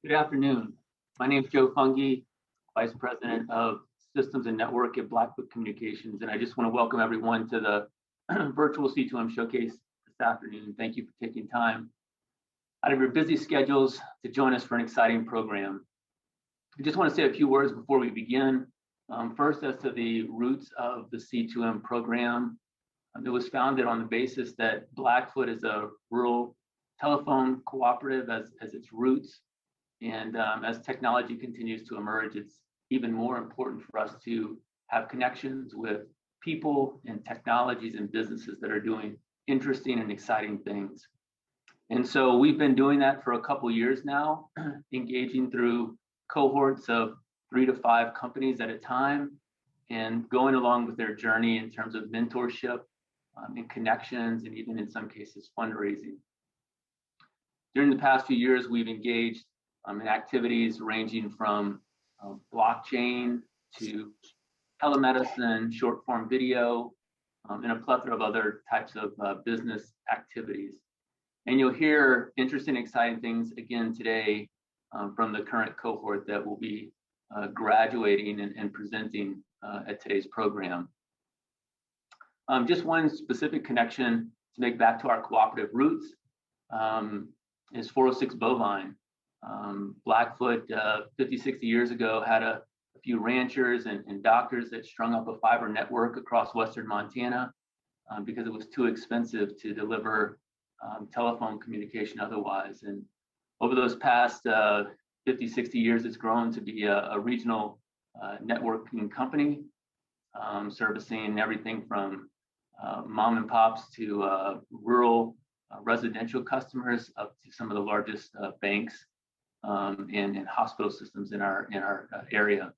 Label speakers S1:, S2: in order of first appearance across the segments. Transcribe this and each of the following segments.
S1: Good afternoon. My name is Joe Fungi, Vice President of Systems and Network at Blacklight Communications, and I just want to welcome everyone to the virtual C2M Showcase this afternoon. Thank you for taking time out of your busy schedules to join us for an exciting program. I just want to say a few words before we begin. First, as to the roots of the C2M program, it was founded on the basis that Blackfoot is a rural telephone cooperative as its roots. And as technology continues to emerge, it's even more important for us to have connections with people and technologies and businesses that are doing interesting and exciting things. And so we've been doing that for a couple years now, engaging through cohorts of 3 to 5 companies at a time and going along with their journey in terms of mentorship and connections, and even in some cases fundraising. During the past few years, we've engaged in activities ranging from blockchain to telemedicine, short form video, and a plethora of other types of business activities. And you'll hear interesting, exciting things again today from the current cohort that will be graduating and presenting at today's program. Just one specific connection to make back to our cooperative roots is 406 Bovine. Blackfoot 50, 60 years ago had a few ranchers and doctors that strung up a fiber network across western Montana because it was too expensive to deliver telephone communication otherwise. And over those past 50, 60 years, it's grown to be a regional networking company servicing everything from mom and pops to rural residential customers up to some of the largest banks and hospital systems in our area.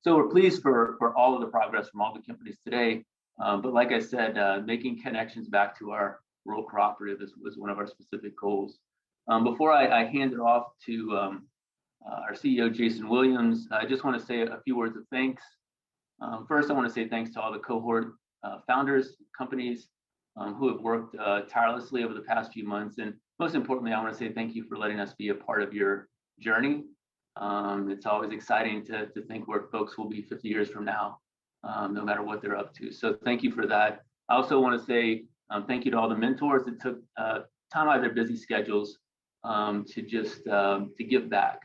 S1: So we're pleased for all of the progress from all the companies today. But like I said, making connections back to our rural cooperative was one of our specific goals. Before I hand it off to our CEO, Jason Williams, I just want to say a few words of thanks. First, I want to say thanks to all the cohort founders, companies who have worked tirelessly over the past few months. And most importantly, I want to say thank you for letting us be a part of your journey. It's always exciting to think where folks will be 50 years from now, no matter what they're up to. So thank you for that. I also want to say thank you to all the mentors that took time out of their busy schedules to give back.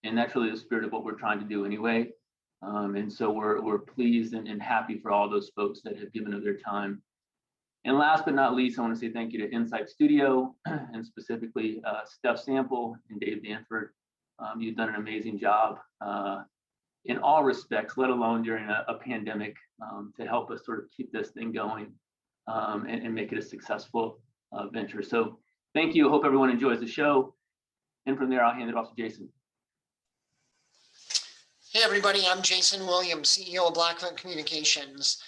S1: And that's really the spirit of what we're trying to do anyway. And so we're pleased and happy for all those folks that have given of their time. And last but not least, I want to say thank you to Insight Studio and specifically Steph Sample and Dave Danford. You've done an amazing job in all respects, let alone during a pandemic, to help us sort of keep this thing going and make it a successful venture. So thank you. I hope everyone enjoys the show. And from there, I'll hand it off to Jason.
S2: Hey everybody, I'm Jason Williams, CEO of Blacklight Communications.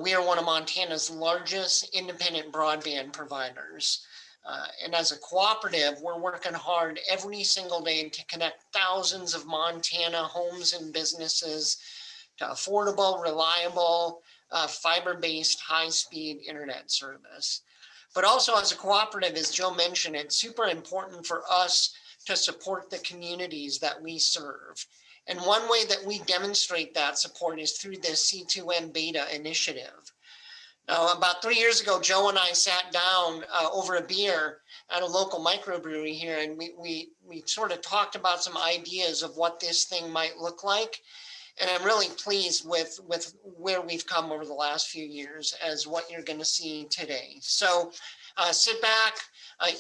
S2: We are one of Montana's largest independent broadband providers. And as a cooperative, we're working hard every single day to connect thousands of Montana homes and businesses to affordable, reliable, fiber-based, high-speed internet service. But also as a cooperative, as Joe mentioned, it's super important for us to support the communities that we serve. And one way that we demonstrate that support is through the C2n Beta Initiative. Now, about 3 years ago, Joe and I sat down over a beer at a local microbrewery here, and we sort of talked about some ideas of what this thing might look like. And I'm really pleased with where we've come over the last few years as what you're going to see today. So sit back,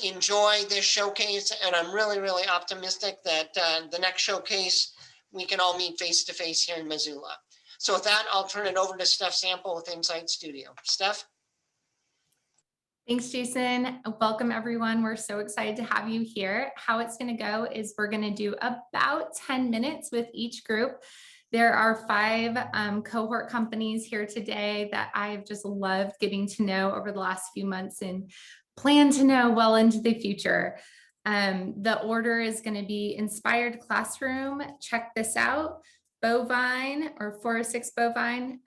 S2: enjoy this showcase, and I'm really, really optimistic that the next showcase we can all meet face-to-face here in Missoula. So with that, I'll turn it over to Steph Sample with Insight Studio. Steph?
S3: Thanks, Jason. Welcome, everyone. We're so excited to have you here. How it's going to go is we're going to do about 10 minutes with each group. There are 5 cohort companies here today that I've just loved getting to know over the last few months and plan to know well into the future. The order is going to be Inspired Classroom, Check This Out, Bovine or 406 Bovine,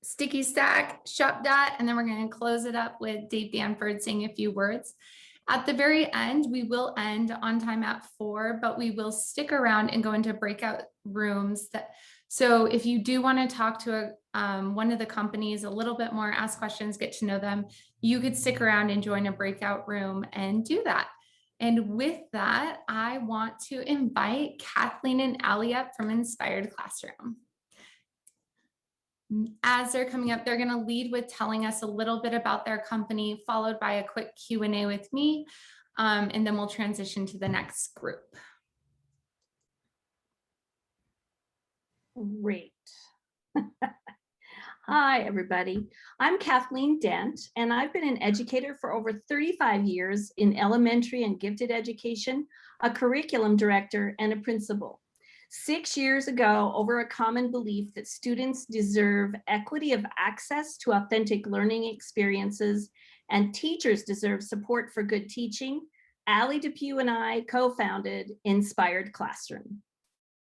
S3: Sticky Stack, Shop Dot, and then we're going to close it up with Dave Danford saying a few words. At the very end, we will end on time at 4, but we will stick around and go into breakout rooms. So if you do want to talk to one of the companies a little bit more, ask questions, get to know them, you could stick around and join a breakout room and do that. And with that, I want to invite Kathleen and Elliott from Inspired Classroom. As they're coming up, they're going to lead with telling us a little bit about their company, followed by a quick Q&A with me, and then we'll transition to the next group.
S4: Great. Hi, everybody. I'm Kathleen Dent, and I've been an educator for over 35 years in elementary and gifted education, a curriculum director, and a principal. 6 years ago, over a common belief that students deserve equity of access to authentic learning experiences and teachers deserve support for good teaching, Allie Depew and I co-founded Inspired Classroom.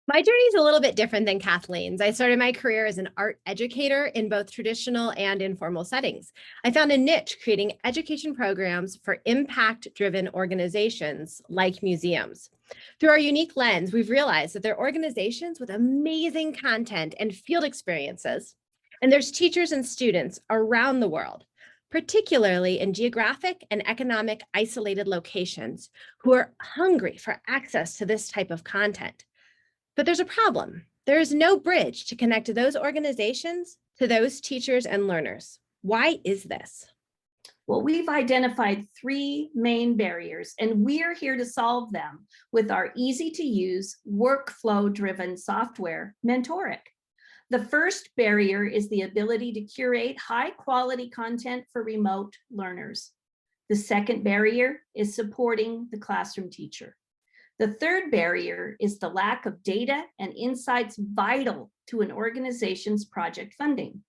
S5: My journey is a little bit different than Kathleen's. I started my career as an art educator in both traditional and informal settings. I found a niche creating education programs for impact-driven organizations like museums. Through our unique lens, we've realized that they're organizations with amazing content and field experiences, and there's teachers and students around the world, particularly in geographic and economic isolated locations, who are hungry for access to this type of content. But there's a problem. There is no bridge to connect those organizations to those teachers and learners. Why is this?
S4: Well, we've identified 3 main barriers, and we're here to solve them with our easy-to-use, workflow-driven software, Mentoric. The first barrier is the ability to curate high-quality content for remote learners. The second barrier is supporting the classroom teacher. The third barrier is the lack of data and insights vital to an organization's project funding.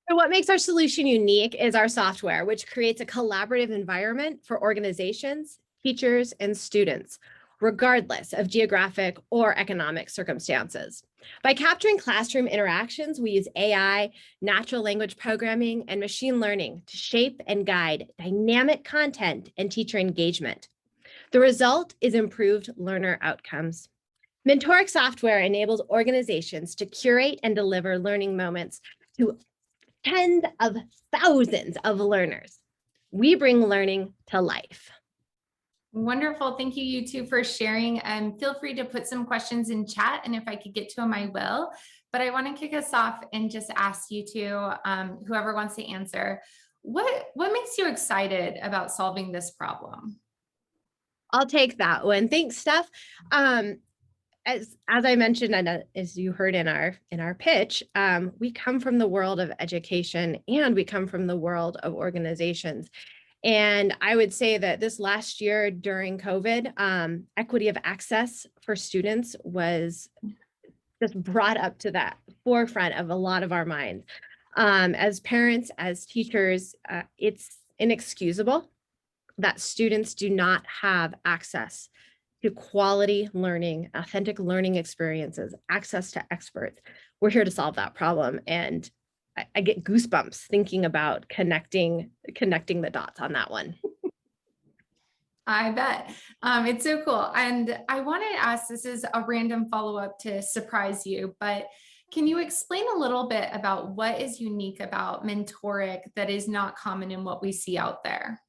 S5: So what makes our solution unique is our software, which creates a collaborative environment for organizations, teachers, and students, regardless of geographic or economic circumstances. By capturing classroom interactions, we use AI, natural language programming, and machine learning to shape and guide dynamic content and teacher engagement. The result is improved learner outcomes. Mentoric software enables organizations to curate and deliver learning moments to tens of thousands of learners. We bring learning to life.
S3: Wonderful. Thank you, you two, for sharing. And feel free to put some questions in chat, and if I could get to them, I will. But I want to kick us off and just ask you two, whoever wants to answer, what makes you excited about solving this problem?
S5: I'll take that one. Thanks, Steph. As I mentioned, and as you heard in our pitch, we come from the world of education and we come from the world of organizations. And I would say that this last year during COVID, equity of access for students was just brought up to that forefront of a lot of our minds. As parents, as teachers, it's inexcusable that students do not have access to quality learning, authentic learning experiences, access to experts. We're here to solve that problem. And I get goosebumps thinking about connecting the dots on that one.
S3: I bet. It's so cool. And I want to ask, this is a random follow-up to surprise you, but can you explain a little bit about what is unique about Mentoric that is not common in what we see out there?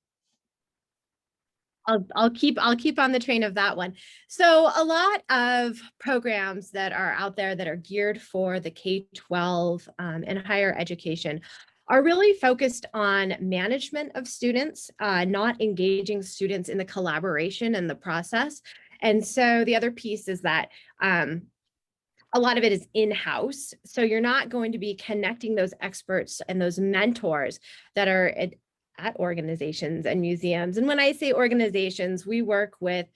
S5: I'll keep on the train of that one. So a lot of programs that are out there that are geared for the K-12 and higher education are really focused on management of students, not engaging students in the collaboration and the process. And so the other piece is that a lot of it is in-house. So you're not going to be connecting those experts and those mentors that are at organizations and museums. And when I say organizations, we work with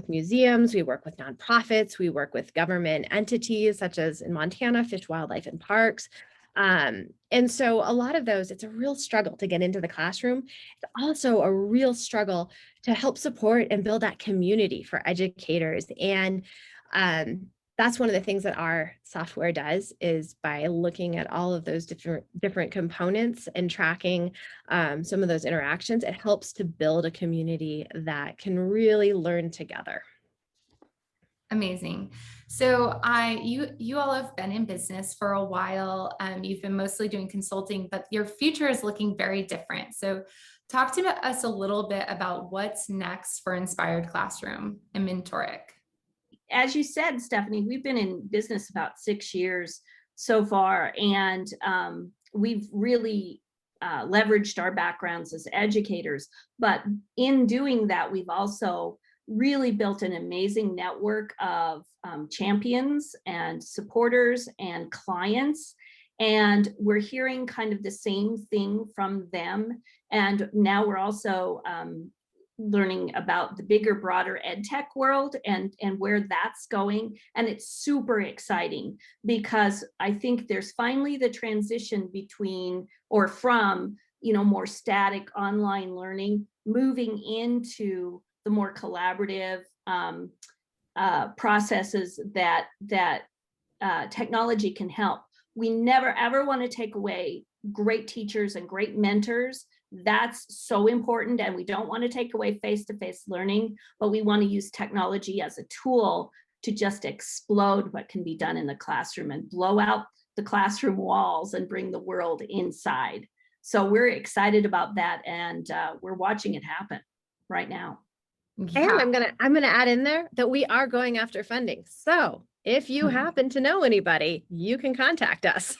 S5: museums, we work with nonprofits, we work with government entities such as in Montana, Fish, Wildlife, and Parks. And so a lot of those, it's a real struggle to get into the classroom. It's also a real struggle to help support and build that community for educators. And that's one of the things that our software does, is by looking at all of those different components and tracking some of those interactions, it helps to build a community that can really learn together.
S3: Amazing. So you all have been in business for a while. You've been mostly doing consulting, but your future is looking very different. So talk to us a little bit about what's next for Inspired Classroom and Mentoric.
S4: As you said, Stephanie, we've been in business about 6 years so far, and we've really leveraged our backgrounds as educators. But in doing that, we've also really built an amazing network of champions and supporters and clients. And we're hearing kind of the same thing from them. And now we're also learning about the bigger, broader ed tech world and where that's going. And it's super exciting because I think there's finally the transition between or from, more static online learning, moving into the more collaborative processes that technology can help. We never ever want to take away great teachers and great mentors. That's so important, and we don't want to take away face-to-face learning, but we want to use technology as a tool to just explode what can be done in the classroom and blow out the classroom walls and bring the world inside. So we're excited about that, and we're watching it happen right now.
S3: Yeah.
S5: And I'm gonna add in there that we are going after funding. So if you happen to know anybody, you can contact us.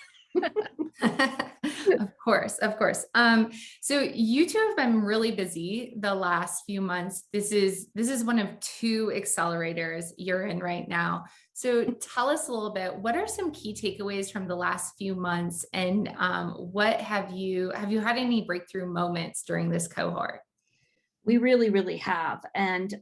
S3: Of course, of course. So you two have been really busy the last few months. This is one of 2 accelerators you're in right now. So tell us a little bit, what are some key takeaways from the last few months, and what have you had any breakthrough moments during this cohort?
S4: We really, really have. And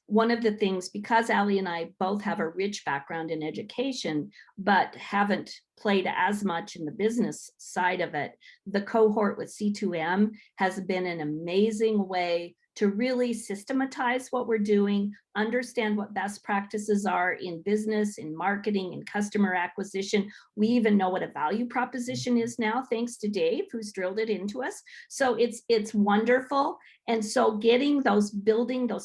S4: one of the things, because Allie and I both have a rich background in education, but haven't played as much in the business side of it, the cohort with C2M has been an amazing way to really systematize what we're doing, understand what best practices are in business, in marketing, in customer acquisition. We even know what a value proposition is now, thanks to Dave, who's drilled it into us. So it's wonderful. And so getting those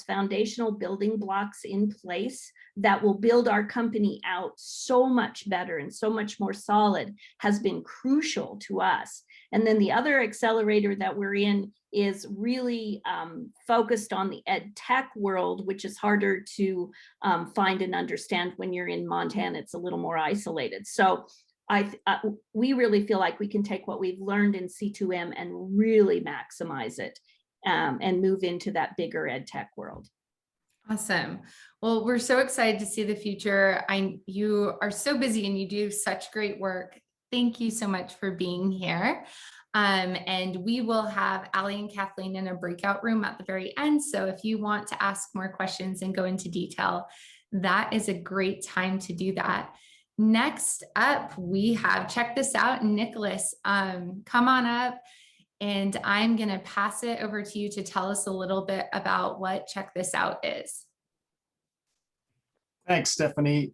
S4: foundational building blocks in place that will build our company out so much better and so much more solid has been crucial to us. And then the other accelerator that we're in is really focused on the ed tech world, which is harder to find and understand when you're in Montana. It's a little more isolated. So we really feel like we can take what we've learned in C2M and really maximize it and move into that bigger ed tech world.
S3: Awesome. Well, we're so excited to see the future. You are so busy and you do such great work. Thank you so much for being here. And we will have Allie and Kathleen in a breakout room at the very end. So if you want to ask more questions and go into detail, that is a great time to do that. Next up, we have, check this out, Nicholas, come on up. And I'm going to pass it over to you to tell us a little bit about what Check This Out is.
S6: Thanks, Stephanie.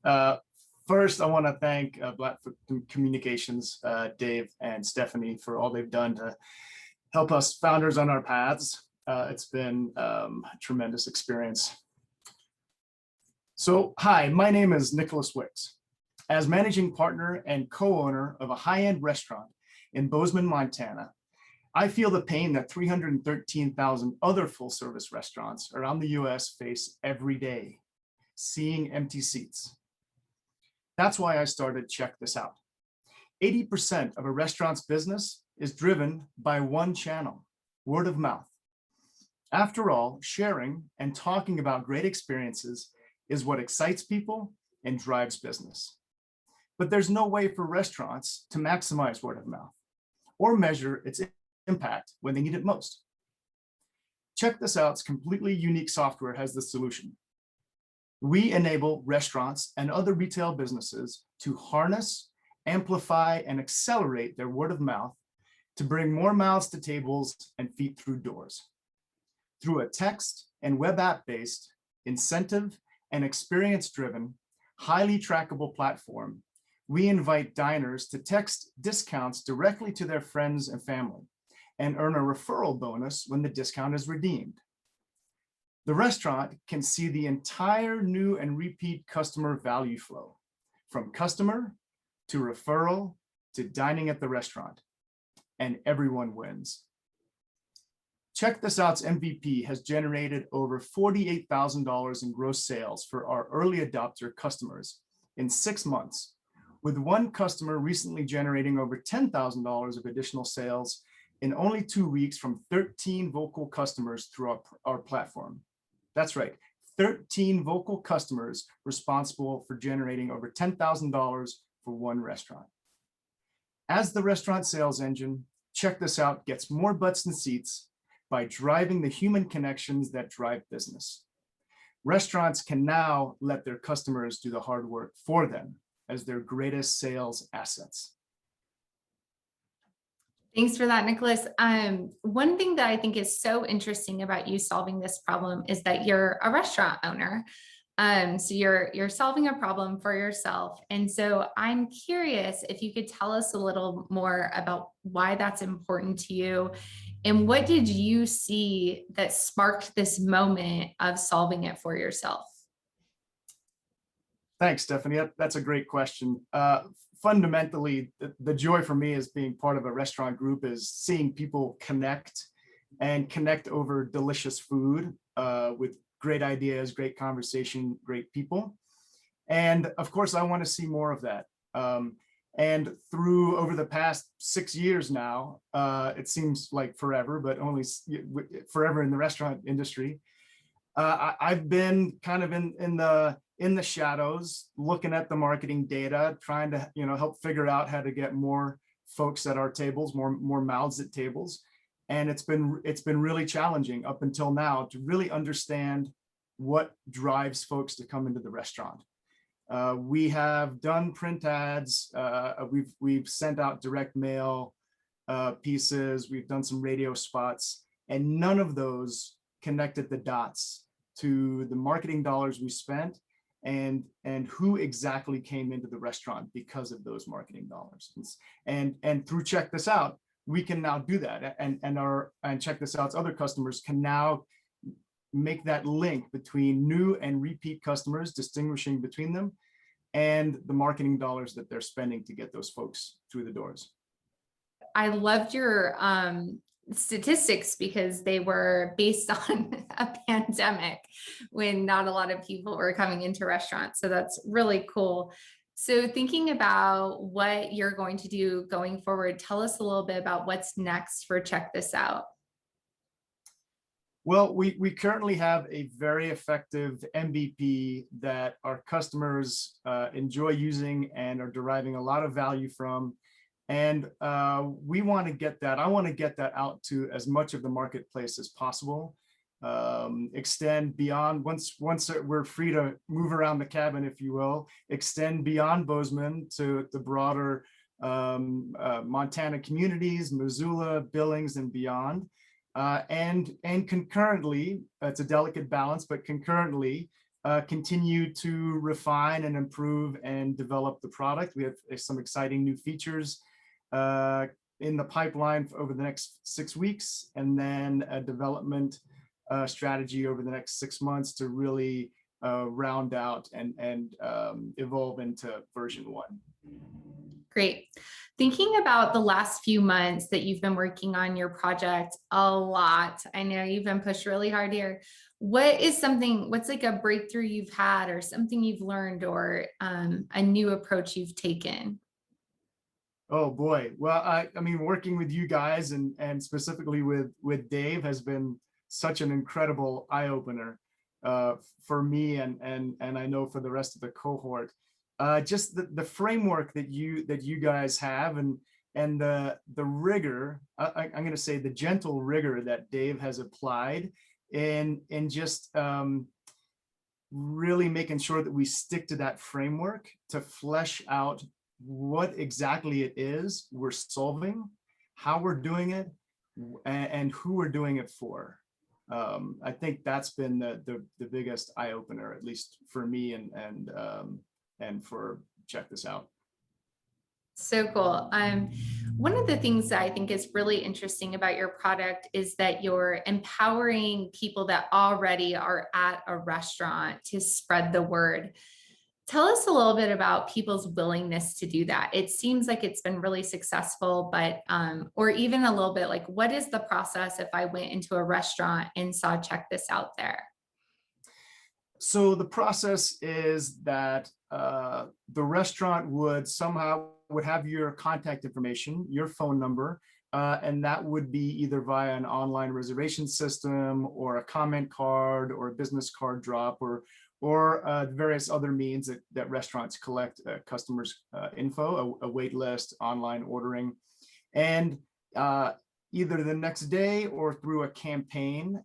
S6: First, I want to thank Blackfoot Communications, Dave and Stephanie, for all they've done to help us founders on our paths. It's been a tremendous experience. So, hi, my name is Nicholas Wicks. As managing partner and co-owner of a high-end restaurant in Bozeman, Montana, I feel the pain that 313,000 other full-service restaurants around the US face every day, seeing empty seats. That's why I started Check This Out. 80% of a restaurant's business is driven by one channel, word of mouth. After all, sharing and talking about great experiences is what excites people and drives business. But there's no way for restaurants to maximize word of mouth or measure its impact when they need it most. Check This Out's completely unique software has the solution. We enable restaurants and other retail businesses to harness, amplify, and accelerate their word of mouth to bring more mouths to tables and feet through doors. Through a text and web app-based, incentive and experience-driven, highly trackable platform, we invite diners to text discounts directly to their friends and family and earn a referral bonus when the discount is redeemed. The restaurant can see the entire new and repeat customer value flow, from customer to referral to dining at the restaurant, and everyone wins. Check This Out's MVP has generated over $48,000 in gross sales for our early adopter customers in 6 months, with one customer recently generating over $10,000 of additional sales in only 2 weeks from 13 vocal customers through our platform. That's right, 13 vocal customers responsible for generating over $10,000 for one restaurant. As the restaurant sales engine, Check This Out gets more butts and seats by driving the human connections that drive business. Restaurants can now let their customers do the hard work for them as their greatest sales assets.
S3: Thanks for that, Nicholas. One thing that I think is so interesting about you solving this problem is that you're a restaurant owner. So you're solving a problem for yourself. And so I'm curious if you could tell us a little more about why that's important to you, and what did you see that sparked this moment of solving it for yourself?
S6: Thanks, Stephanie. That's a great question. Fundamentally, the joy for me as being part of a restaurant group is seeing people connect over delicious food with great ideas, great conversation, great people. And of course, I want to see more of that. And through over the past 6 years now, it seems like forever, but only forever in the restaurant industry. I've been kind of in the shadows, looking at the marketing data, trying to help figure out how to get more folks at our tables, more mouths at tables. And it's been really challenging up until now to really understand what drives folks to come into the restaurant. We have done print ads, we've sent out direct mail pieces, we've done some radio spots, and none of those connected the dots to the marketing dollars we spent and who exactly came into the restaurant because of those marketing dollars. And through Check This Out, we can now do that, and Check This Out's other customers can now make that link between new and repeat customers, distinguishing between them, and the marketing dollars that they're spending to get those folks through the doors.
S3: I loved your statistics because they were based on a pandemic when not a lot of people were coming into restaurants. So that's really cool. So thinking about what you're going to do going forward, tell us a little bit about what's next for Check This Out.
S6: Well, we currently have a very effective MVP that our customers enjoy using and are deriving a lot of value from. And we want to get that. I want to get that out to as much of the marketplace as possible. Extend beyond, once we're free to move around the cabin, if you will, extend beyond Bozeman to the broader Montana communities, Missoula, Billings, and beyond. And concurrently, it's a delicate balance, but concurrently continue to refine and improve and develop the product. We have some exciting new features in the pipeline over the next 6 weeks, and then a development strategy over the next 6 months to really round out and evolve into version 1.
S3: Great. Thinking about the last few months that you've been working on your project a lot, I know you've been pushed really hard here. What's like a breakthrough you've had, or something you've learned, or a new approach you've taken?
S6: Oh boy. Well, I mean, working with you guys and specifically with Dave has been such an incredible eye-opener for me and I know for the rest of the cohort. Just the framework that you guys have and the rigor, I'm going to say the gentle rigor that Dave has applied in just really making sure that we stick to that framework to flesh out what exactly it is we're solving, how we're doing it, and who we're doing it for. I think that's been the biggest eye opener, at least for me and and for Check This Out.
S3: So cool. One of the things that I think is really interesting about your product is that you're empowering people that already are at a restaurant to spread the word. Tell us a little bit about people's willingness to do that. It seems like it's been really successful, but, or even a little bit like, what is the process if I went into a restaurant and saw Check This Out there?
S6: So the process is that the restaurant would have your contact information, your phone number, and that would be either via an online reservation system or a comment card or a business card drop or various other means that restaurants collect customers' info, a wait list, online ordering, and either the next day or through a campaign.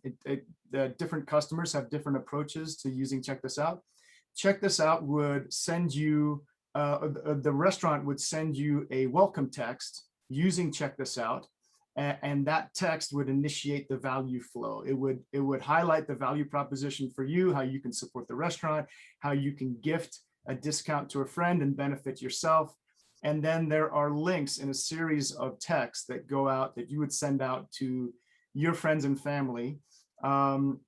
S6: The different customers have different approaches to using Check This Out. Check This Out would send you, the restaurant would send you a welcome text using Check This Out, and that text would initiate the value flow. It would highlight the value proposition for you, how you can support the restaurant, how you can gift a discount to a friend and benefit yourself. And then there are links in a series of texts that go out that you would send out to your friends and family. And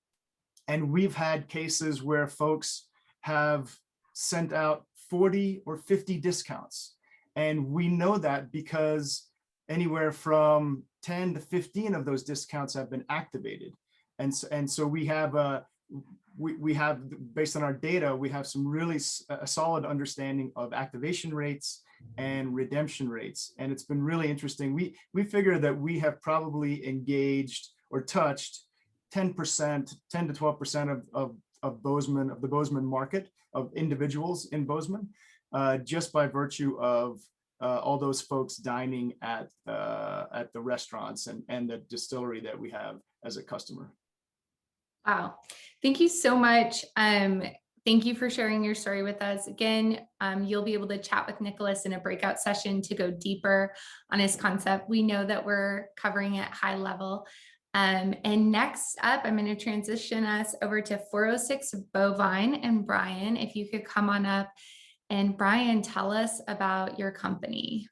S6: we've had cases where folks have sent out 40 or 50 discounts. And we know that because anywhere from 10 to 15 of those discounts have been activated. And so we have based on our data, we have some really a solid understanding of activation rates and redemption rates. And it's been really interesting. We figure that we have probably engaged or touched 10 to 12% of Bozeman, of the Bozeman market, of individuals in Bozeman, just by virtue of all those folks dining at the restaurants and the distillery that we have as a customer.
S3: Wow. Thank you so much. Thank you for sharing your story with us. Again, you'll be able to chat with Nicholas in a breakout session to go deeper on his concept. We know that we're covering it high level. And next up, I'm going to transition us over to 406 Bovine, and Brian, if you could come on up. And Brian, tell us about your company.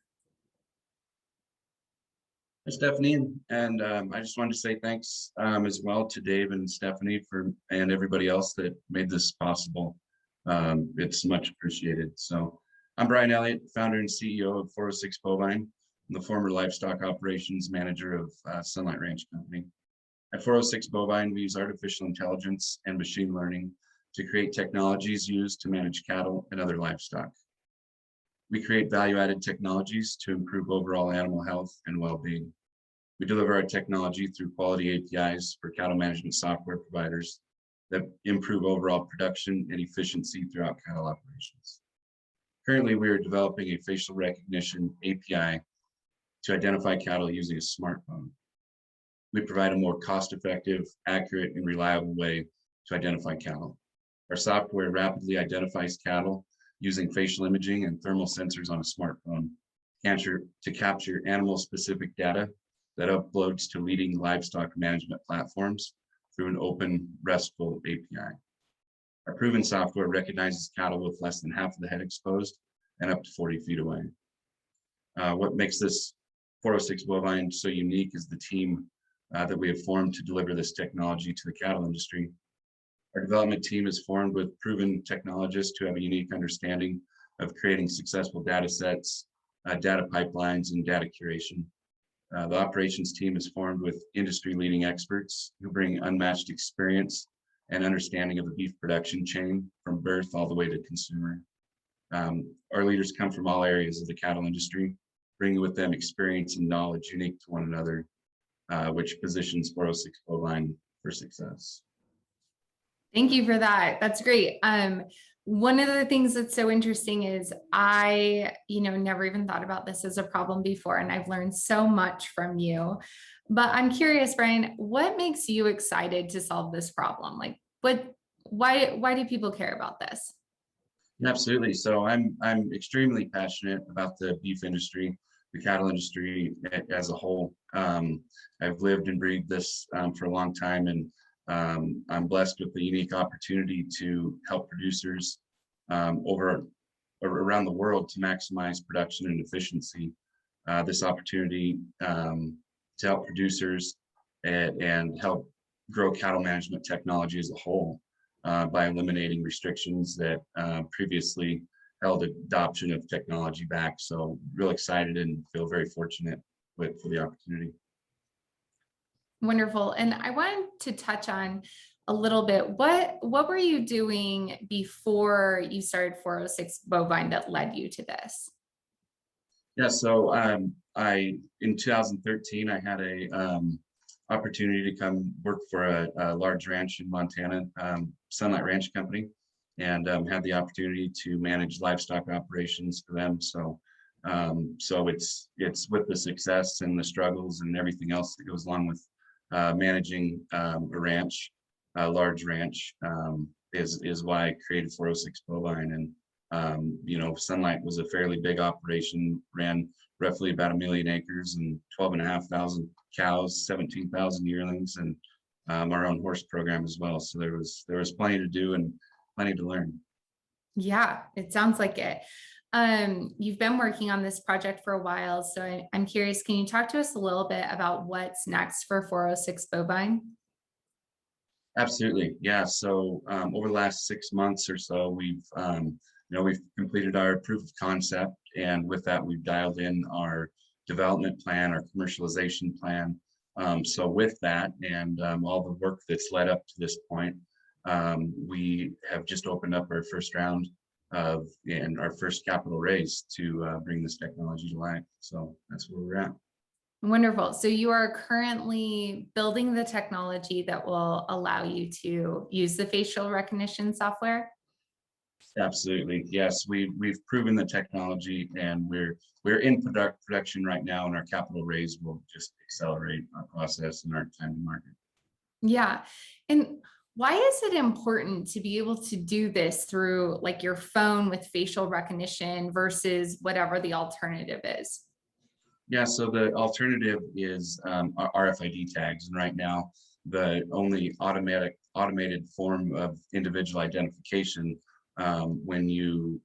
S7: Hi, Stephanie, and I just wanted to say thanks as well to Dave and Stephanie and everybody else that made this possible. It's much appreciated. So I'm Brian Elliott, founder and CEO of 406 Bovine. I'm the former livestock operations manager of Sunlight Ranch Company. At 406 Bovine, we use artificial intelligence and machine learning to create technologies used to manage cattle and other livestock. We create value-added technologies to improve overall animal health and well-being. We deliver our technology through quality APIs for cattle management software providers that improve overall production and efficiency throughout cattle operations. Currently, we are developing a facial recognition API to identify cattle using a smartphone. We provide a more cost-effective, accurate, and reliable way to identify cattle. Our software rapidly identifies cattle using facial imaging and thermal sensors on a smartphone to capture animal-specific data that uploads to leading livestock management platforms through an open, RESTful API. Our proven software recognizes cattle with less than half of the head exposed and up to 40 feet away. What makes this 406 Bovine so unique is the team that we have formed to deliver this technology to the cattle industry. Our development team is formed with proven technologists who have a unique understanding of creating successful data sets, data pipelines, and data curation. The operations team is formed with industry-leading experts who bring unmatched experience and understanding of the beef production chain from birth all the way to consumer. Our leaders come from all areas of the cattle industry, bringing with them experience and knowledge unique to one another, which positions 406 Bovine for success.
S3: Thank you for that. That's great. One of the things that's so interesting is I, never even thought about this as a problem before, and I've learned so much from you. But I'm curious, Brian, what makes you excited to solve this problem? Like, why do people care about this?
S7: Absolutely. So I'm extremely passionate about the beef industry, the cattle industry as a whole. I've lived and breathed this for a long time, and I'm blessed with the unique opportunity to help producers over around the world to maximize production and efficiency. This opportunity to help producers and help grow cattle management technology as a whole by eliminating restrictions that previously held adoption of technology back. So real excited and feel very fortunate for the opportunity.
S3: Wonderful. And I wanted to touch on a little bit, what were you doing before you started 406 Bovine that led you to this?
S7: Yeah, so in 2013, I had a opportunity to come work for a large ranch in Montana, Sunlight Ranch Company, and had the opportunity to manage livestock operations for them. So it's with the success and the struggles and everything else that goes along with managing a ranch, a large ranch, is why I created 406 Bovine. And you know, Sunlight was a fairly big operation, ran roughly about 1 million acres and 12,500 cows, 17,000 yearlings, and our own horse program as well. So there was plenty to do and plenty to learn.
S3: Yeah, it sounds like it. You've been working on this project for a while, so I'm curious, can you talk to us a little bit about what's next for 406 Bovine?
S7: Absolutely, yeah. So over the last 6 months or so, we've completed our proof of concept, and with that, we've dialed in our development plan, our commercialization plan. So with that and all the work that's led up to this point, we have just opened up our first round and our first capital raise to bring this technology to life. So that's where we're at.
S3: Wonderful. So you are currently building the technology that will allow you to use the facial recognition software?
S7: Absolutely, yes. We've proven the technology, and we're in production right now, and our capital raise will just accelerate our process and our time to market.
S3: Yeah. And why is it important to be able to do this through like your phone with facial recognition versus whatever the alternative is?
S7: Yeah, so the alternative is RFID tags, and right now the only automated form of individual identification when you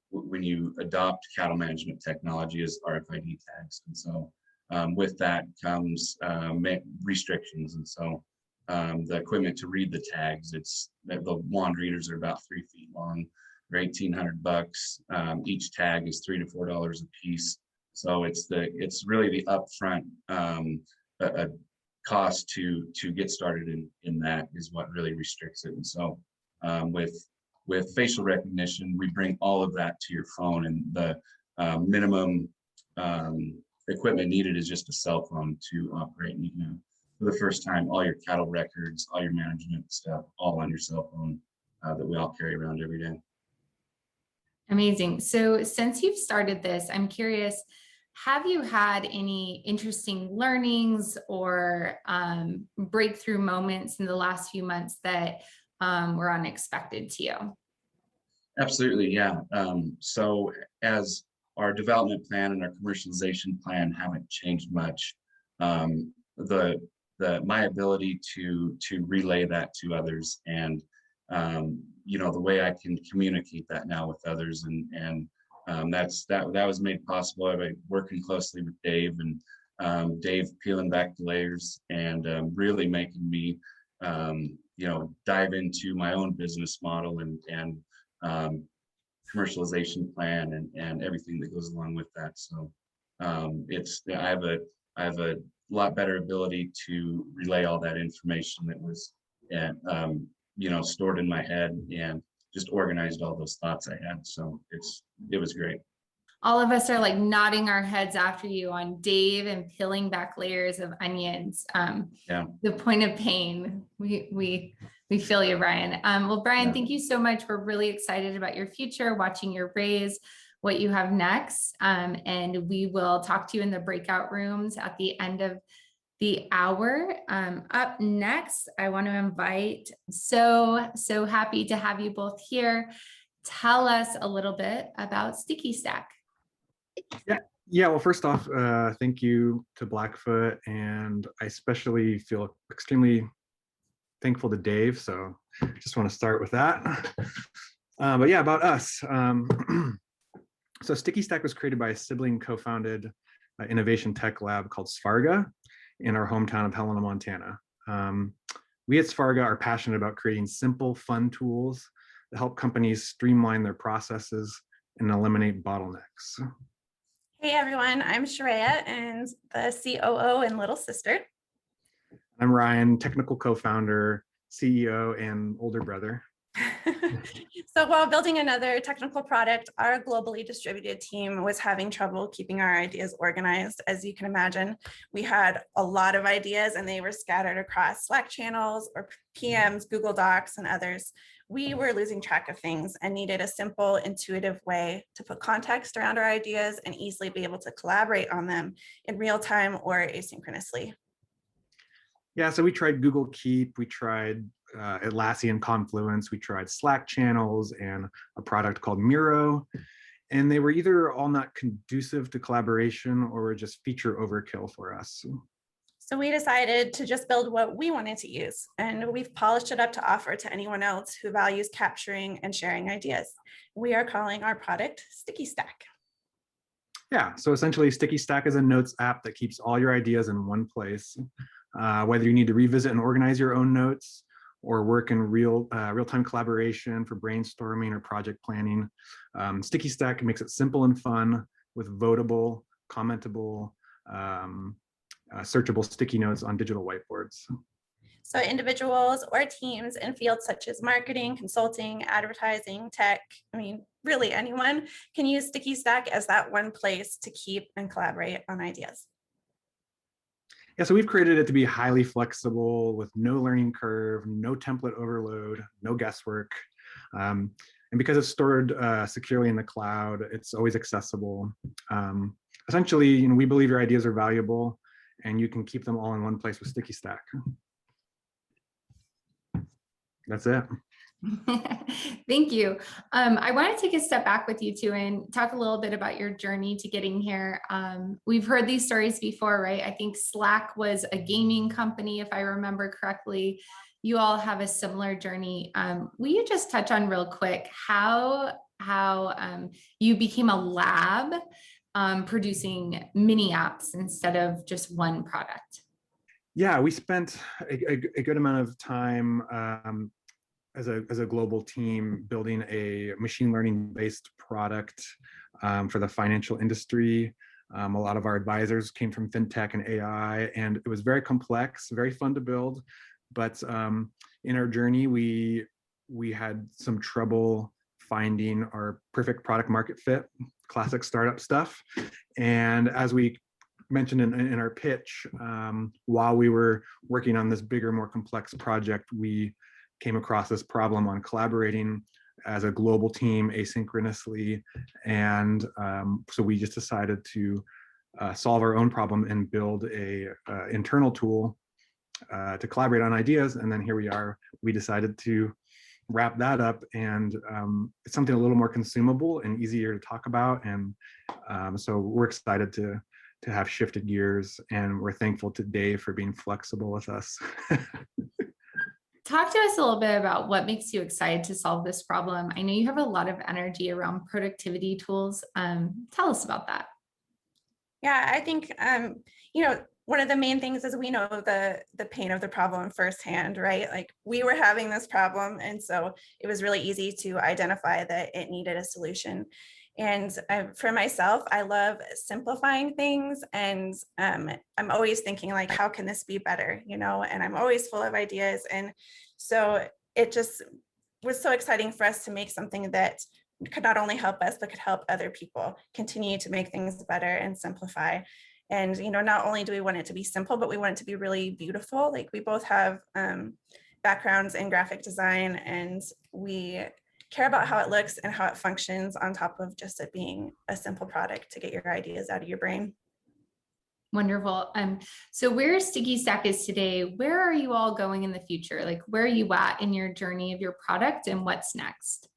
S7: adopt cattle management technology is RFID tags, and so with that comes restrictions, and so the equipment to read the tags, the wand readers are about 3 feet long. They're $1,800. Each tag is $3 to $4 a piece. So it's really the upfront cost to get started in that is what really restricts it. And so with facial recognition, we bring all of that to your phone, and the minimum equipment needed is just a cell phone to operate. And you can have, for the first time, all your cattle records, all your management stuff, all on your cell phone that we all carry around every day.
S3: Amazing. So since you've started this, I'm curious, have you had any interesting learnings or breakthrough moments in the last few months that were unexpected to you?
S7: Absolutely, yeah. So as our development plan and our commercialization plan haven't changed much, my ability to relay that to others, and the way I can communicate that now with others, and that was made possible by working closely with Dave, and Dave peeling back the layers and really making me dive into my own business model and commercialization plan and everything that goes along with that. So I have a lot better ability to relay all that information that was stored in my head, and just organized all those thoughts I had. So it was great.
S3: All of us are like nodding our heads after you on Dave and peeling back layers of onions.
S7: Yeah.
S3: The point of pain. We feel you, Brian. Well, Brian,
S7: Yeah.
S3: Thank you so much. We're really excited about your future, watching your raise, what you have next. And we will talk to you in the breakout rooms at the end of the hour. Up next, I want to invite, so happy to have you both here. Tell us a little bit about Sticky Stack.
S8: Yeah. Well, first off, thank you to Blackfoot, and I especially feel extremely thankful to Dave. So just want to start with that. But yeah, about us. So Sticky Stack was created by a sibling co-founded innovation tech lab called Sfarga in our hometown of Helena, Montana. We at Sfarga are passionate about creating simple, fun tools that help companies streamline their processes and eliminate bottlenecks.
S9: Hey everyone, I'm Shreya and the COO and little sister.
S8: I'm Ryan, technical co-founder, CEO, and older brother.
S9: So while building another technical product, our globally distributed team was having trouble keeping our ideas organized. As you can imagine, we had a lot of ideas and they were scattered across Slack channels or PMs, Google Docs, and others. We were losing track of things and needed a simple, intuitive way to put context around our ideas and easily be able to collaborate on them in real time or asynchronously.
S8: Yeah, so we tried Google Keep, we tried Atlassian Confluence, we tried Slack channels and a product called Miro, and they were either all not conducive to collaboration or were just feature overkill for us.
S9: So we decided to just build what we wanted to use, and we've polished it up to offer to anyone else who values capturing and sharing ideas. We are calling our product Sticky Stack.
S8: Yeah, so essentially Sticky Stack is a notes app that keeps all your ideas in one place. Whether you need to revisit and organize your own notes or work in real-time collaboration for brainstorming or project planning, Sticky Stack makes it simple and fun with votable, commentable, searchable sticky notes on digital whiteboards.
S9: So individuals or teams in fields such as marketing, consulting, advertising, tech, I mean, really anyone can use Sticky Stack as that one place to keep and collaborate on ideas.
S8: Yeah, so we've created it to be highly flexible with no learning curve, no template overload, no guesswork. And because it's stored securely in the cloud, it's always accessible. Essentially, we believe your ideas are valuable and you can keep them all in one place with Sticky Stack. That's it.
S3: Thank you. I want to take a step back with you two and talk a little bit about your journey to getting here. We've heard these stories before, right? I think Slack was a gaming company, if I remember correctly. You all have a similar journey. Will you just touch on real quick how you became a lab producing mini apps instead of just one product?
S8: Yeah, we spent a good amount of time as a global team building a machine learning based product for the financial industry. A lot of our advisors came from fintech and AI, and it was very complex, very fun to build. But in our journey, we had some trouble finding our perfect product market fit, classic startup stuff. And as we mentioned in our pitch, while we were working on this bigger, more complex project, we came across this problem on collaborating as a global team asynchronously. And so we just decided to solve our own problem and build a internal tool to collaborate on ideas. And then here we are, we decided to wrap that up, and it's something a little more consumable and easier to talk about. And so we're excited to have shifted gears, and we're thankful to Dave for being flexible with us.
S3: Talk to us a little bit about what makes you excited to solve this problem. I know you have a lot of energy around productivity tools. Tell us about that.
S9: Yeah, I think, one of the main things is we know the pain of the problem firsthand, right? Like we were having this problem, and so it was really easy to identify that it needed a solution. And for myself, I love simplifying things, and I'm always thinking like, how can this be better, and I'm always full of ideas. And so it just was so exciting for us to make something that could not only help us, but could help other people continue to make things better and simplify. And, not only do we want it to be simple, but we want it to be really beautiful. Like we both have backgrounds in graphic design, and we care about how it looks and how it functions on top of just it being a simple product to get your ideas out of your brain.
S3: Wonderful. So where Sticky Stack is today, where are you all going in the future? Like where are you at in your journey of your product and what's next?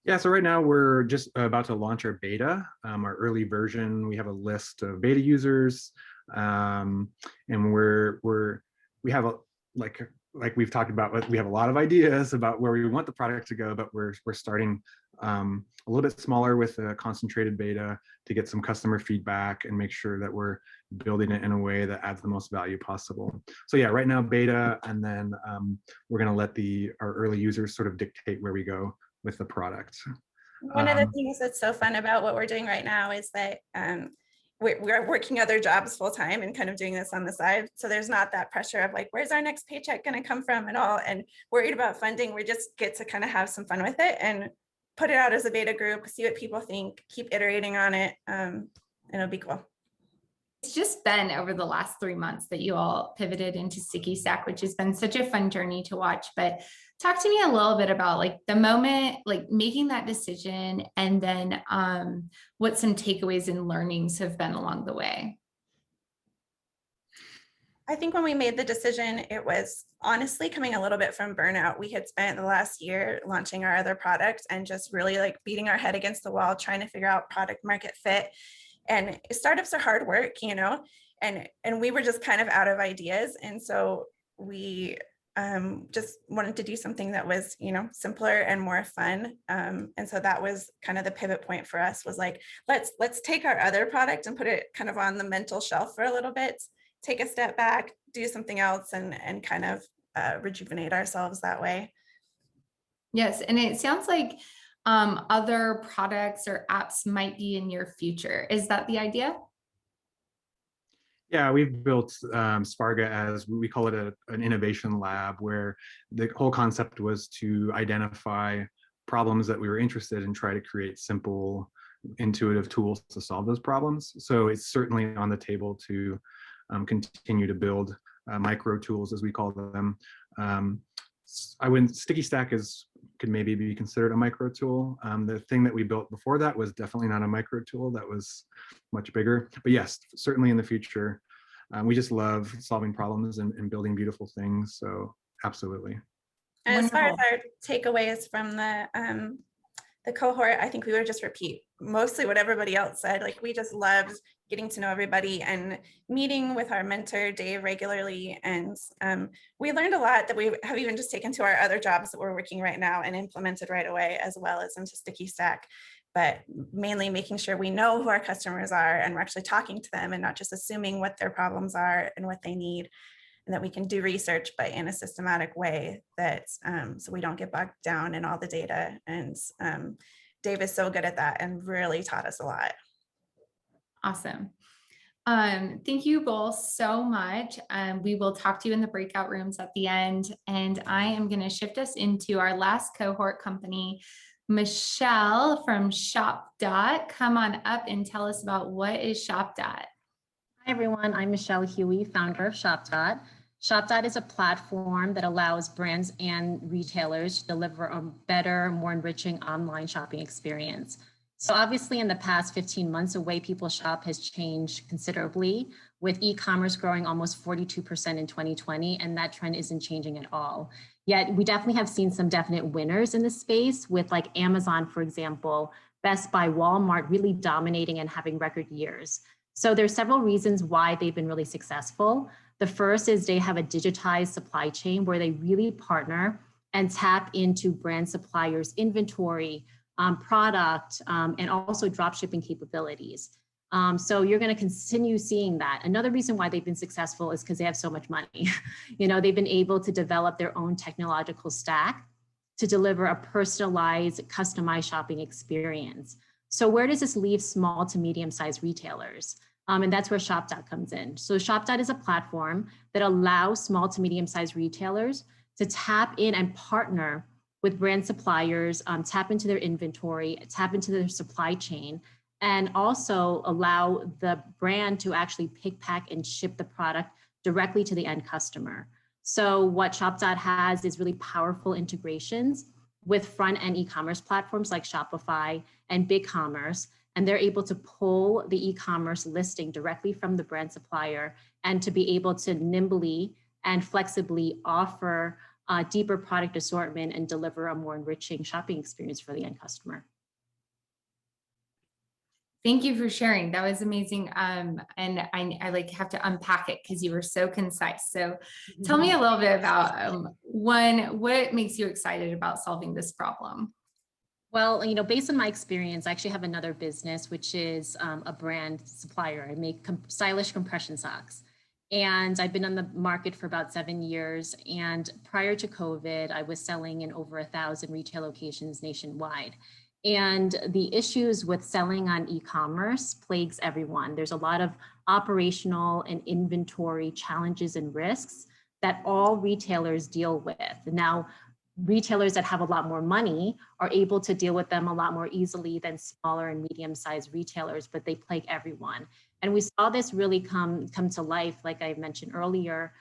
S8: Yeah, so right now we're just about to launch our beta, our early version. We have a list of beta users, and we have like we've talked about, we have a lot of ideas about where we want the product to go, but we're starting a little bit smaller with a concentrated beta to get some customer feedback and make sure that we're building it in a way that adds the most value possible. So yeah, right now beta, and then we're going to let our early users sort of dictate where we go with the product.
S9: One of the things that's so fun about what we're doing right now is that we're working other jobs full time and kind of doing this on the side. So there's not that pressure of like, where's our next paycheck going to come from and all, and worried about funding. We just get to kind of have some fun with it and put it out as a beta group, see what people think, keep iterating on it. And it'll be cool.
S3: It's just been over the last 3 months that you all pivoted into Sticky Stack, which has been such a fun journey to watch. But talk to me a little bit about like the moment, like making that decision, and then what some takeaways and learnings have been along the way.
S9: I think when we made the decision, it was honestly coming a little bit from burnout. We had spent the last year launching our other products and just really like beating our head against the wall, trying to figure out product market fit. And startups are hard work, you know, and we were just kind of out of ideas. And so we just wanted to do something that was, you know, simpler and more fun. And so that was kind of the pivot point for us, was like, let's take our other product and put it kind of on the mental shelf for a little bit, take a step back, do something else, and kind of rejuvenate ourselves that way.
S3: Yes, and it sounds like other products or apps might be in your future. Is that the idea?
S8: Yeah, we've built Sparga, as we call it, an innovation lab, where the whole concept was to identify problems that we were interested in, try to create simple, intuitive tools to solve those problems. So it's certainly on the table to continue to build micro tools, as we call them. Sticky Stack could maybe be considered a micro tool. The thing that we built before that was definitely not a micro tool. That was much bigger. But yes, certainly in the future, we just love solving problems and building beautiful things. So absolutely.
S9: And as far as our takeaways from the cohort, I think we would just repeat mostly what everybody else said. Like, we just loved getting to know everybody and meeting with our mentor Dave regularly. And we learned a lot that we have even just taken to our other jobs that we're working right now and implemented right away, as well as into Sticky Stack. But mainly making sure we know who our customers are and we're actually talking to them and not just assuming what their problems are and what they need, and that we can do research, but in a systematic way, that so we don't get bogged down in all the data. And Dave is so good at that and really taught us a lot.
S3: Awesome. Thank you both so much. We will talk to you in the breakout rooms at the end. And I am going to shift us into our last cohort company. Michelle from ShopDot, come on up and tell us about what is ShopDot.
S10: Hi, everyone. I'm Michelle Huey, founder of ShopDot. ShopDot is a platform that allows brands and retailers to deliver a better, more enriching online shopping experience. So obviously in the past 15 months, the way people shop has changed considerably, with e-commerce growing almost 42% in 2020, and that trend isn't changing at all. Yet we definitely have seen some definite winners in this space, with like Amazon, for example, Best Buy, Walmart really dominating and having record years. So there's several reasons why they've been really successful. The first is they have a digitized supply chain where they really partner and tap into brand suppliers' inventory, product, and also drop shipping capabilities. So you're going to continue seeing that. Another reason why they've been successful is because they have so much money. You know, they've been able to develop their own technological stack to deliver a personalized, customized shopping experience. So where does this leave small to medium-sized retailers? And that's where ShopDot comes in. So ShopDot is a platform that allows small to medium-sized retailers to tap in and partner with brand suppliers, tap into their inventory, tap into their supply chain, and also allow the brand to actually pick, pack, and ship the product directly to the end customer. So what ShopDot has is really powerful integrations with front-end e-commerce platforms like Shopify and BigCommerce, and they're able to pull the e-commerce listing directly from the brand supplier and to be able to nimbly and flexibly offer a deeper product assortment and deliver a more enriching shopping experience for the end customer.
S3: Thank you for sharing. That was amazing. And I like have to unpack it because you were so concise. So tell me a little bit about what makes you excited about solving this problem?
S10: Well, you know, based on my experience, I actually have another business, which is a brand supplier. I make stylish compression socks. And I've been on the market for about 7 years. And prior to COVID, I was selling in over 1,000 retail locations nationwide. And the issues with selling on e-commerce plagues everyone. There's a lot of operational and inventory challenges and risks that all retailers deal with. Now, retailers that have a lot more money are able to deal with them a lot more easily than smaller and medium-sized retailers, but they plague everyone. And we saw this really come to life, like I mentioned earlier,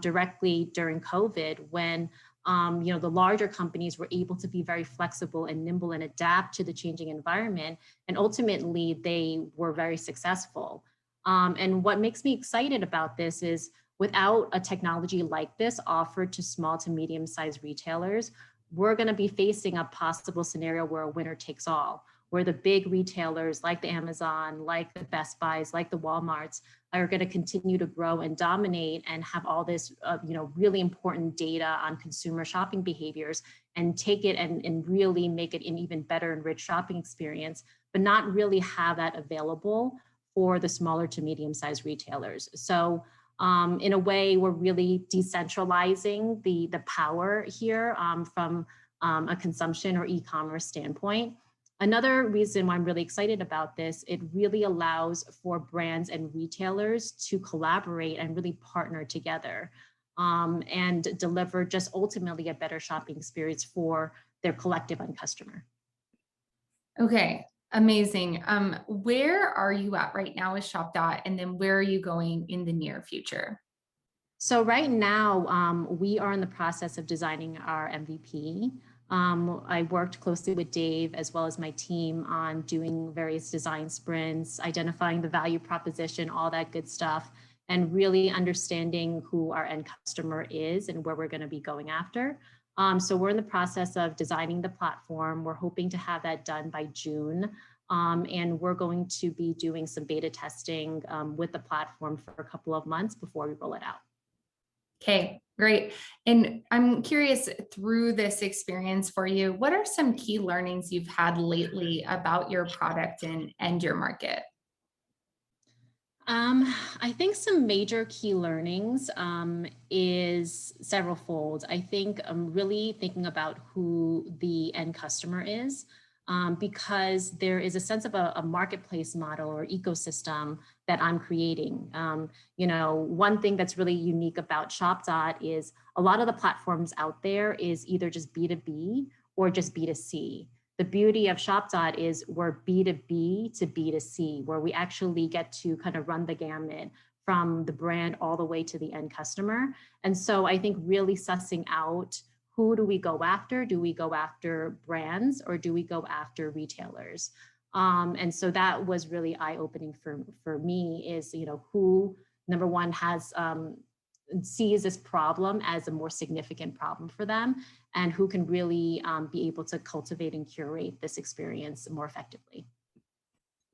S10: directly during COVID, when you know, the larger companies were able to be very flexible and nimble and adapt to the changing environment. And ultimately, they were very successful. And what makes me excited about this is without a technology like this offered to small to medium-sized retailers, we're going to be facing a possible scenario where a winner takes all, where the big retailers like the Amazon, like the Best Buys, like the Walmarts are going to continue to grow and dominate and have all this, you know, really important data on consumer shopping behaviors and take it and really make it an even better and rich shopping experience, but not really have that available for the smaller to medium-sized retailers. So in a way, we're really decentralizing the power here from a consumption or e-commerce standpoint. Another reason why I'm really excited about this, it really allows for brands and retailers to collaborate and really partner together and deliver just ultimately a better shopping experience for their collective end customer.
S3: Okay, amazing. Where are you at right now with ShopDot, and then where are you going in the near future?
S10: So right now, we are in the process of designing our MVP. I worked closely with Dave as well as my team on doing various design sprints, identifying the value proposition, all that good stuff, and really understanding who our end customer is and where we're going to be going after. So we're in the process of designing the platform. We're hoping to have that done by June. And we're going to be doing some beta testing with the platform for a couple of months before we roll it out.
S3: Okay, great. And I'm curious, through this experience for you, what are some key learnings you've had lately about your product and your market?
S10: I think some major key learnings is several fold. I think I'm really thinking about who the end customer is. Because there is a sense of a marketplace model or ecosystem that I'm creating. You know, one thing that's really unique about ShopDot is a lot of the platforms out there is either just B2B or just B2C. The beauty of ShopDot is we're B2B to B2C, where we actually get to kind of run the gamut from the brand all the way to the end customer. And so I think really sussing out, who do we go after? Do we go after brands or do we go after retailers? And so that was really eye-opening for me is, you know, who, number one, has sees this problem as a more significant problem for them and who can really be able to cultivate and curate this experience more effectively.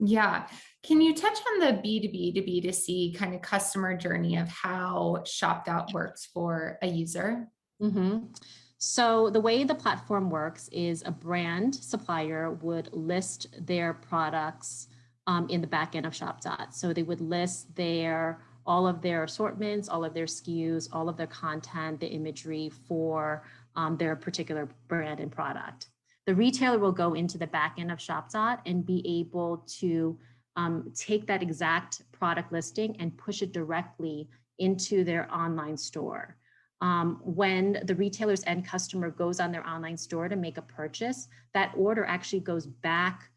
S3: Yeah. Can you touch on the B2B to B2C kind of customer journey of how ShopDot works for a user?
S10: Mm-hmm. So the way the platform works is a brand supplier would list their products in the back end of ShopDot. So they would list all of their assortments, all of their SKUs, all of their content, the imagery for their particular brand and product. The retailer will go into the back end of ShopDot and be able to take that exact product listing and push it directly into their online store. When the retailer's end customer goes on their online store to make a purchase, that order actually goes back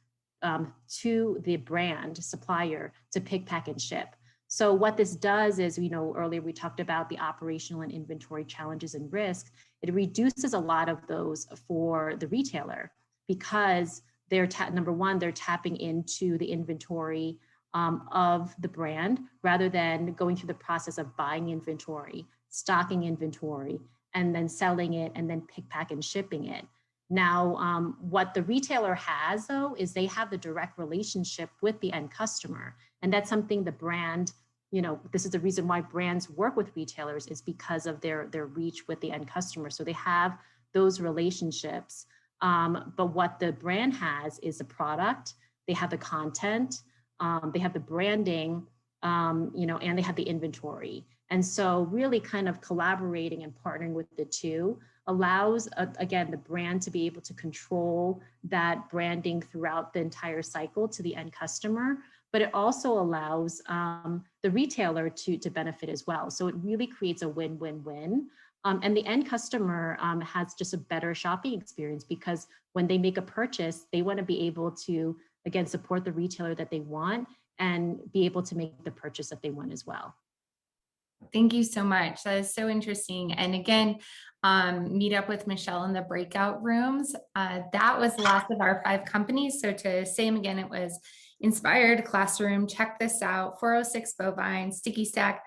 S10: to the brand supplier to pick, pack, and ship. So what this does is, you know, earlier we talked about the operational and inventory challenges and risk. It reduces a lot of those for the retailer because they're number one, they're tapping into the inventory of the brand rather than going through the process of buying inventory, stocking inventory, and then selling it and then pick, pack, and shipping it. Now, what the retailer has, though, is they have the direct relationship with the end customer. And that's something the brand, this is the reason why brands work with retailers, is because of their reach with the end customer. So they have those relationships. But what the brand has is the product, they have the content, they have the branding, and they have the inventory. And so really kind of collaborating and partnering with the two allows, again, the brand to be able to control that branding throughout the entire cycle to the end customer, but it also allows the retailer to benefit as well. So it really creates a win-win-win. And the end customer has just a better shopping experience, because when they make a purchase, they want to be able to, again, support the retailer that they want and be able to make the purchase that they want as well.
S3: Thank you so much. That is so interesting. And again, meet up with Michelle in the breakout rooms. That was the last of our 5 companies. So to say them again, it was Inspired Classroom, Check This Out, 406 Bovine, Sticky Stack,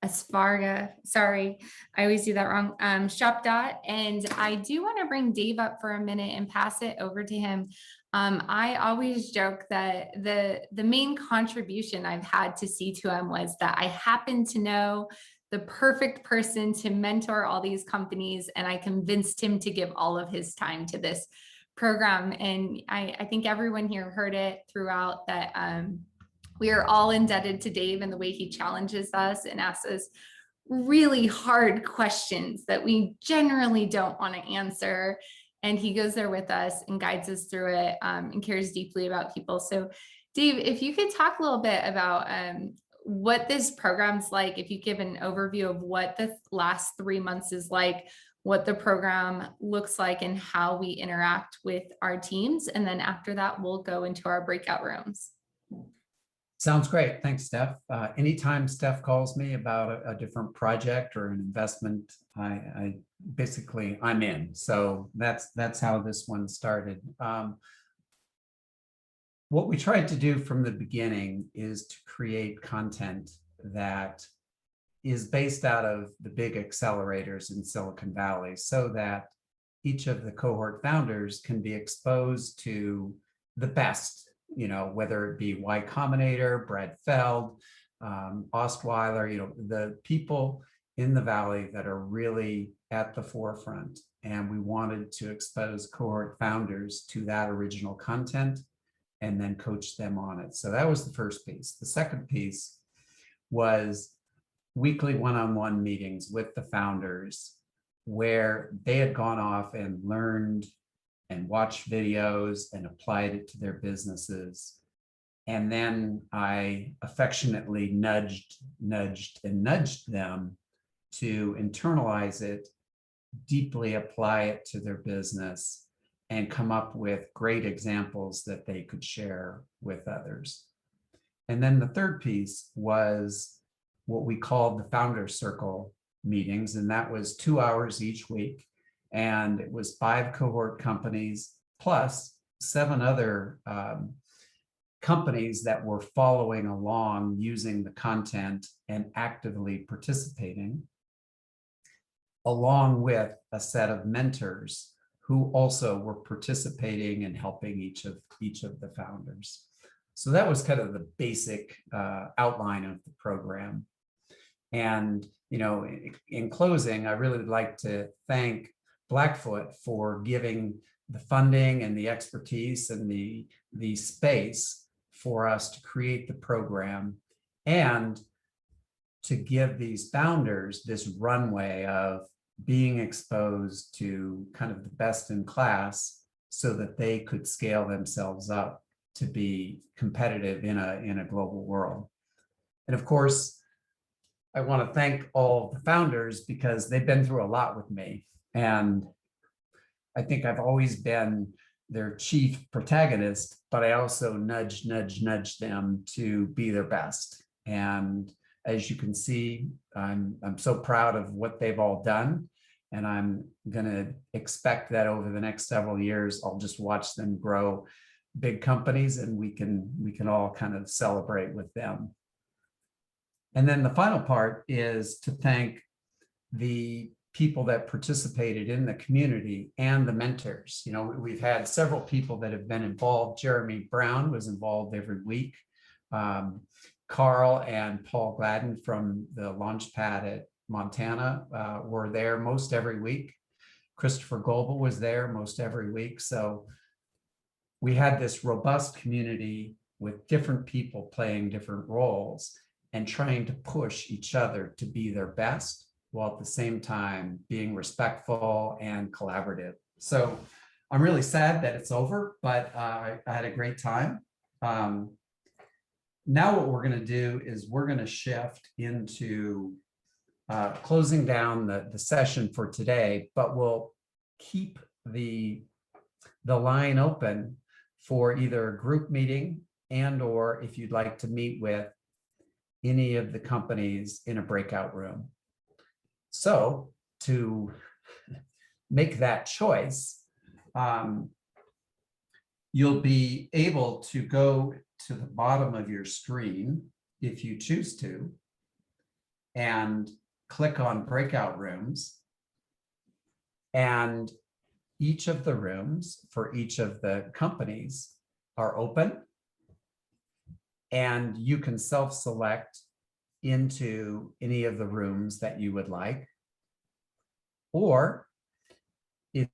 S3: Asparga, sorry, I always do that wrong, ShopDot. And I do want to bring Dave up for a minute and pass it over to him. I always joke that the main contribution I've had to C2M was that I happen to know the perfect person to mentor all these companies, and I convinced him to give all of his time to this program. And I think everyone here heard it throughout that we are all indebted to Dave and the way he challenges us and asks us really hard questions that we generally don't want to answer. And he goes there with us and guides us through it and cares deeply about people. So Dave, if you could talk a little bit about what this program's like, if you give an overview of what the last 3 months is like, what the program looks like, and how we interact with our teams. And then after that, we'll go into our breakout rooms.
S11: Sounds great. Thanks, Steph. Anytime Steph calls me about a different project or an investment, I basically, I'm in. So that's how this one started. What we tried to do from the beginning is to create content that is based out of the big accelerators in Silicon Valley, so that each of the cohort founders can be exposed to the best, whether it be Y Combinator, Brad Feld, Ostweiler, the people in the Valley that are really at the forefront. And we wanted to expose cohort founders to that original content and then coach them on it. So that was the first piece. The second piece was weekly one-on-one meetings with the founders, where they had gone off and learned and watched videos and applied it to their businesses. And then I affectionately nudged them to internalize it, deeply apply it to their business, and come up with great examples that they could share with others. And then the third piece was what we called the Founder Circle meetings, and that was 2 hours each week. And it was 5 cohort companies plus 7 other companies that were following along, using the content and actively participating, along with a set of mentors who also were participating and helping each of the founders. So that was kind of the basic outline of the program. And in closing, I really would like to thank Blackfoot for giving the funding and the expertise and the space for us to create the program, and to give these founders this runway of being exposed to kind of the best in class, so that they could scale themselves up to be competitive in a global world. And of course, I want to thank all the founders, because they've been through a lot with me. And I think I've always been their chief protagonist, but I also nudge them to be their best. And as you can see, I'm so proud of what they've all done. And I'm going to expect that over the next several years, I'll just watch them grow big companies, and we can all kind of celebrate with them. And then the final part is to thank the people that participated in the community and the mentors. You know, we've had several people that have been involved. Jeremy Brown was involved every week. Carl and Paul Gladden from the Launchpad at Montana were there most every week. Christopher Goebel was there most every week. So we had this robust community with different people playing different roles and trying to push each other to be their best, while at the same time being respectful and collaborative. So I'm really sad that it's over, but I had a great time. Now what we're going to do is we're going to shift into closing down the session for today, but we'll keep the line open for either a group meeting and or if you'd like to meet with any of the companies in a breakout room. So to make that choice, you'll be able to go to the bottom of your screen if you choose to and click on breakout rooms. And each of the rooms for each of the companies are open. And you can self-select into any of the rooms that you would like. Or if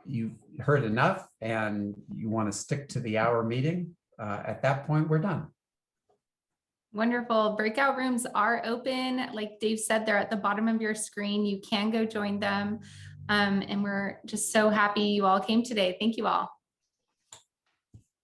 S11: you've heard enough and you want to stick to the hour meeting, at that point, we're done.
S3: Wonderful. Breakout rooms are open. Like Dave said, they're at the bottom of your screen. You can go join them. And we're just so happy you all came today. Thank you all.